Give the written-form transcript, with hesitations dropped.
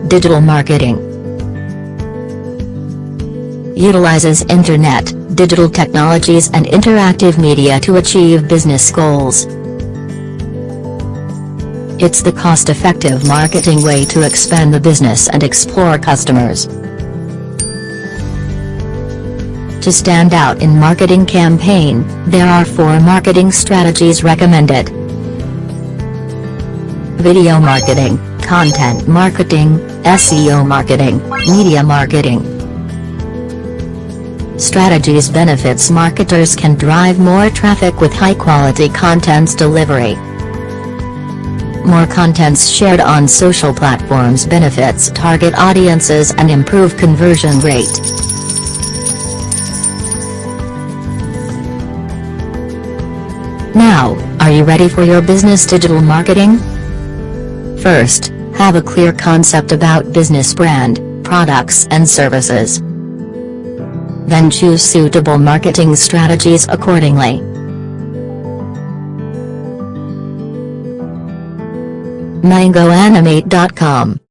Digital marketing utilizes internet, digital technologies and interactive media to achieve business goals. It's the cost-effective marketing way to expand the business and explore customers. To stand out in marketing campaign, there are 4 marketing strategies recommended. Video marketing, content marketing, SEO marketing, media marketing. Strategies benefits marketers can drive more traffic with high-quality contents delivery. More contents shared on social platforms benefits target audiences and improve conversion rate. Now, are you ready for your business digital marketing? First, have a clear concept about business brand, products and services. Then choose suitable marketing strategies accordingly. MangoAnimate.com